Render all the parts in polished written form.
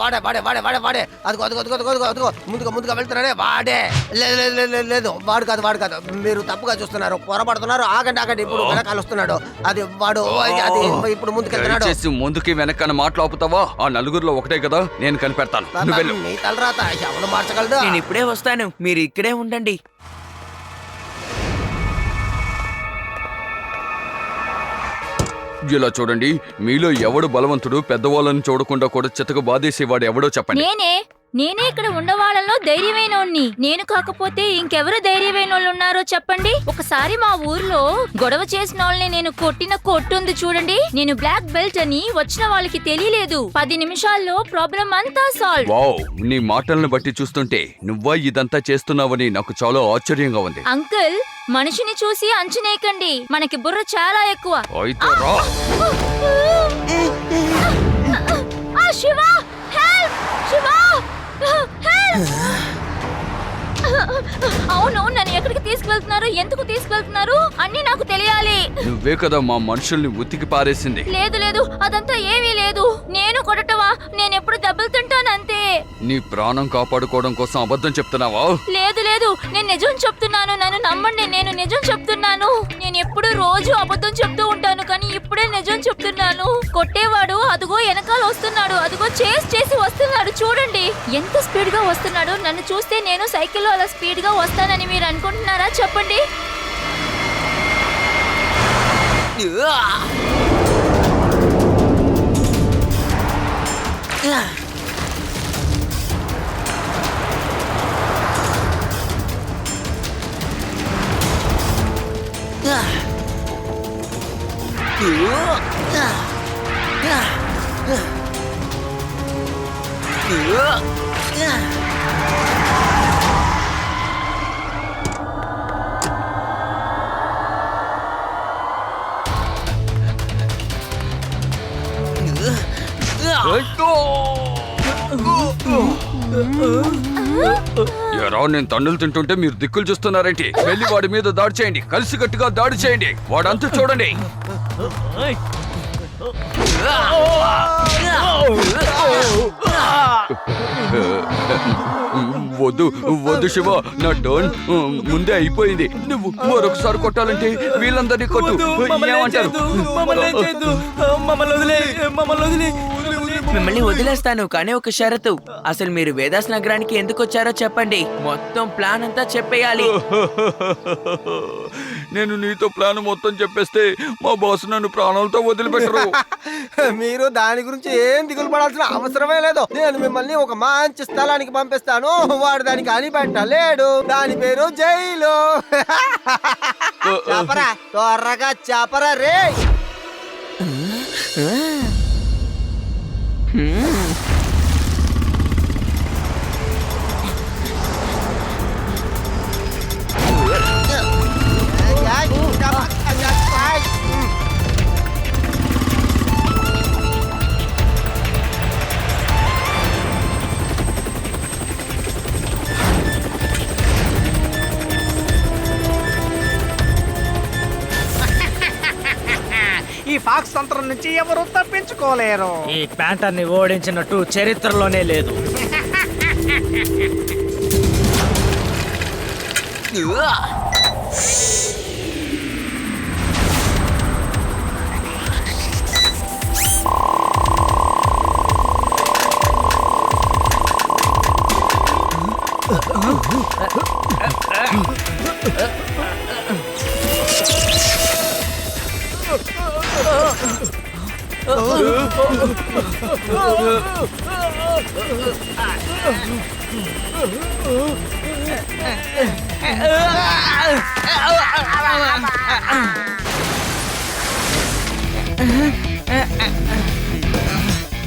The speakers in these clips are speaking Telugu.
వాడే వాడే వాడే వాడే వాడే అదిగో అదిగో అదిగో అదిగో అదిగో ముందుగా వెళ్తున్నాడే వాడే. లేదు లేదు లేదు లేదు వాడు కాదు. మీరు తప్పుగా చూస్తున్నారు, పొరపడుతున్నారు. ఆగండి ఇప్పుడు వెనకాల వస్తున్నాడు. అది వాడు అది ఇప్పుడు ముందుకెళ్తున్నాడు. ముందుకి వెనకన్న మాట్లాపుతావా? ఆ నలుగురిలో ఒకటే కదా, నేను కనిపెడతాను. మీ తలరాత ఎవరు మార్చగలదు? నేను ఇప్పుడే వస్తాను, మీరు ఇక్కడే ఉండండి. ఇలా చూడండి, మీలో ఎవడు బలవంతుడు, పెద్దవాళ్ళని చూడకుండా కూడా చితక బాధేసేవాడు ఎవడో చెప్పండి. నేనే ఇక్కడ ఉండవాళ్ళలో ధైర్యమైనోణ్ణి. నేను కాకపోతే ఇంకెవరు ధైర్యమైనోళ్ళు ఉన్నారో చెప్పండి. ఒకసారి మా ఊర్లో గొడవ చేసిన వాళ్ళని నేను కొట్టిన కొట్టుంది చూడండి. నేను బ్లాక్ బెల్ట్ అని వచ్చిన వాళ్ళకి తెలియలేదు. 10 నిమిషాల్లో ప్రాబ్లం అంతా సాల్వ్. వావ్, నీ మాటలను బట్టి చూస్తుంటే నువ్వా ఇదంతా చేస్తున్నావని నాకు చాలా ఆశ్చర్యంగా ఉంది. అంకుల్, మనిషిని చూసి అంచనేయకండి, మనకి బుర్ర చాలా ఎక్కువ. అయితే రా. శివ, హెల్ప్! శివ, హెల్ప్! అవును, నన్ను ఎక్కడికి తీసుకువెళ్తున్నారు, ఎందుకు తీసుకువెళ్తున్నారు అన్ని నాకు తెలియాలి. నువ్వే కదా మా మనుషుల్ని ఉతికి పారేసింది. లేదు అదంతా ఏమీ లేదు. నేను కొట్టటవా? నేను ఎప్పుడు దెబ్బలు తింటానంతే. నీ ప్రాణం కాపాడుకోవడం కోసం అబద్ధం చెప్తున్నావా? లేదు నేను నిజం చెప్తున్నాను, నన్ను నమ్మండి. నేను నిజం చెప్తున్నాను. నేను ఎప్పుడు రోజు అబద్ధం చెప్తూ ఉంటాను, కానీ ఇప్పుడే నిజం చెప్తున్నాను. కొట్టేవాడు అదిగో వెనకాల వస్తున్నాడు, అదిగో చేసి వస్తున్నాడు. చూడండి ఎంత స్పీడ్ గా వస్తున్నాడు. నన్ను చూస్తే నేను సైకిల్లో అలా స్పీడ్ గా వస్తానని మీరు అనుకుంటున్నారా? చెప్పండి. ఎరా, నేను తన్నులు తింటుంటే మీరు దిక్కులు చూస్తున్నారేంటి? వెళ్ళి వాడి మీద దాడి చేయండి, కలిసి గట్టిగా దాడి చేయండి. వాడంతా చూడండి. వద్దు శివ, నా టర్న్ ముందే అయిపోయింది. నువ్వు మరొకసారి కొట్టాలంటే వీళ్ళందరినీ కొట్టు. ఏమంటారు? మిమ్మల్ని వదిలేస్తాను, కానీ ఒక షరతు. అసలు మీరు వేదాస్ నగరానికి ఎందుకు వచ్చారో చెప్పండి. మొత్తం ప్లాన్ అంతా చెప్పేయాలి. నేను నీతో ప్లాన్ మొత్తం చెప్పేస్తే మా బాస్ నన్ను ప్రాణాలతో వదిలిపెట్టరు. మీరు దాని గురించి ఏం దిగులు పడాల్సిన అవసరమే లేదు. నేను మిమ్మల్ని ఒక మంచి స్థలానికి పంపిస్తాను. వాడు దానికి అనిపెట్టలేడు. దాని పేరు జైలు. చాపరా, త్వరగా చాపరా రే. ఈ ఫాక్స్ తంత్రం నుంచి ఎవరు తప్పించుకోలేరు. ఈ ప్యాంటర్ ని ఓడించినట్టు చరిత్రలోనే లేదు.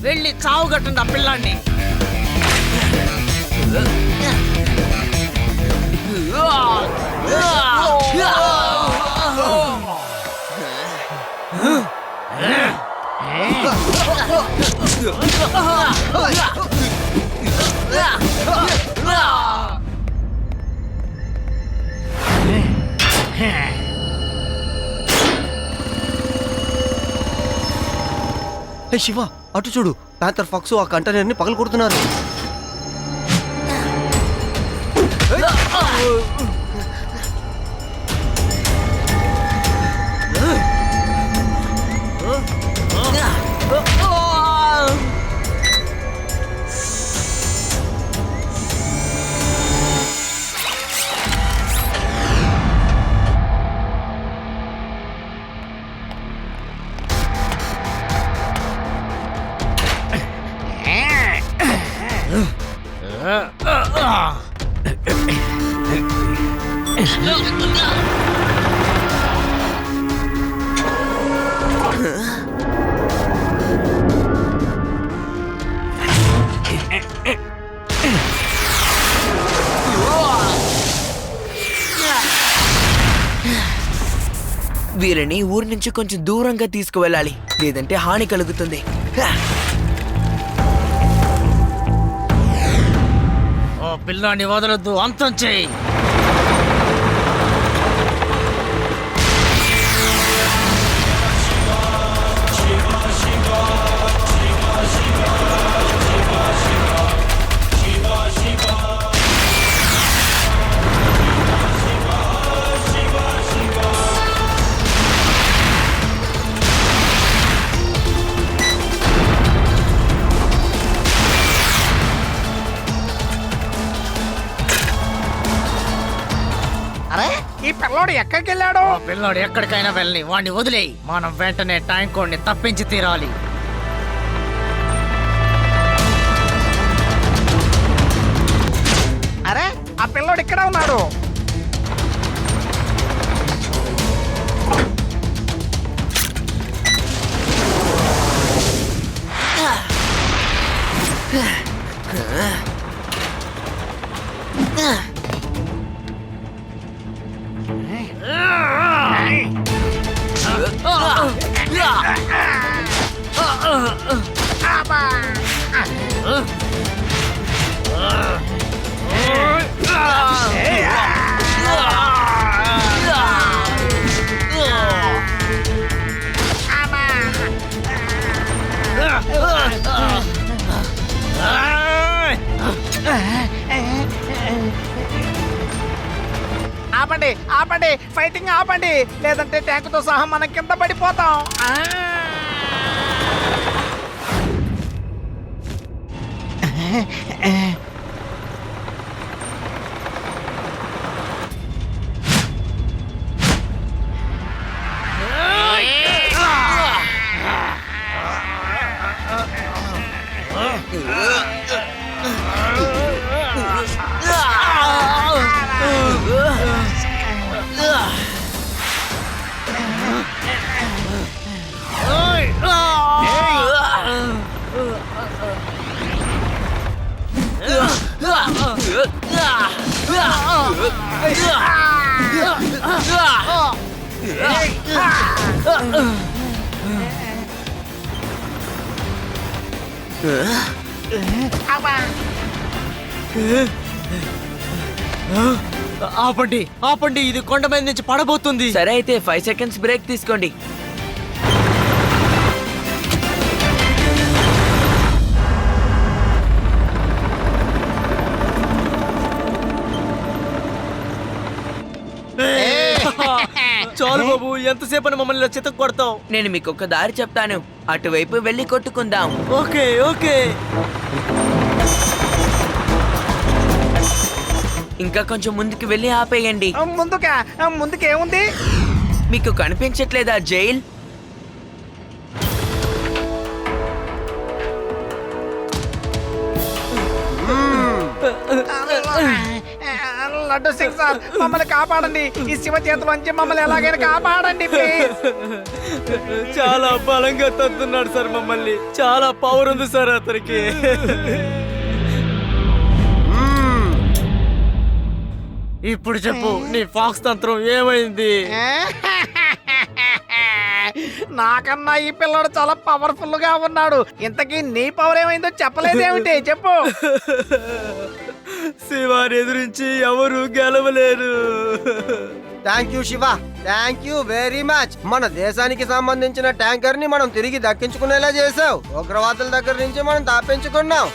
వెళ్ళి చావుగట్టండి ఆ పిల్లాన్ని. హే శివ, అటు చూడు, ప్యాంథర్ ఫాక్స్ ఆ కంటైనర్ ని పగలు కొడుతున్నారు. వీరిని ఊరి నుంచి కొంచెం దూరంగా తీసుకువెళ్ళాలి, లేదంటే హాని కలుగుతుంది. ఓ పిల్లాన్ని వదలొద్దు, అంతం చెయ్యి. అరే ఈ పిల్లోడు ఎక్కడికి వెళ్ళాడు? ఓ పిల్లాడు ఎక్కడికైనా వెళ్ళని, వాడిని వదిలేయి. మనం వెంటనే ట్యాంక్ కోడ్ని తప్పించి తీరాలి. అరే ఆ పిల్లోడు ఇక్కడ ఉన్నాడు. ఆపండి ఆపండి, ఫైటింగ్ ఆపండి, లేదంటే ట్యాంకుతో సహా మనం కింద పడిపోతాం. ఆపండి ఆపండి, ఇది కొండ మీద నుంచి పడబోతుంది. సరే అయితే 5 సెకండ్స్ బ్రేక్ తీసుకోండి. చాలు బాబు, ఎంతసేపు మమ్మల్ని ఇలా చితక్ కొడతావు? నేను మీకు ఒక దారి చెప్తాను, అటువైపు వెళ్ళి కొట్టుకుందాం. Okay okay. ఇంకా కొంచెం ముందుకు వెళ్ళి ఆపేయండి. ముందుకేముంది? మీకు కనిపించట్లేదా జైల్? లడ్డు సింగ్ సార్, మమ్మల్ని కాపాడండి. ఈ శివ చేతులోంచి మమ్మల్ని ఎలాగైనా కాపాడండి ప్లీజ్. చాలా బలంగా తగ్గుతున్నాడు సార్ మమ్మల్ని, చాలా పవర్ ఉంది సార్ అతనికి. ఇప్పుడు చెప్పు, నీ ఫాక్స్ తంత్రం ఏమైంది? నాకన్నా ఈ పిల్లడు చాలా పవర్ఫుల్ గా ఉన్నాడు. ఇంతకీ నీ పవర్ ఏమైందో చెప్పలేదేమిటి? చెప్పు. శివాని ఎదురించి ఎవరు గెలవలేరు. Thank you Shiva, thank you very much. మన దేశానికి సంబంధించిన ట్యాంకర్ ని మనం తిరిగి దక్కించుకునేలా చేసావు. ఉగ్రవాదుల దగ్గర నుంచి మనం తప్పించుకున్నాం.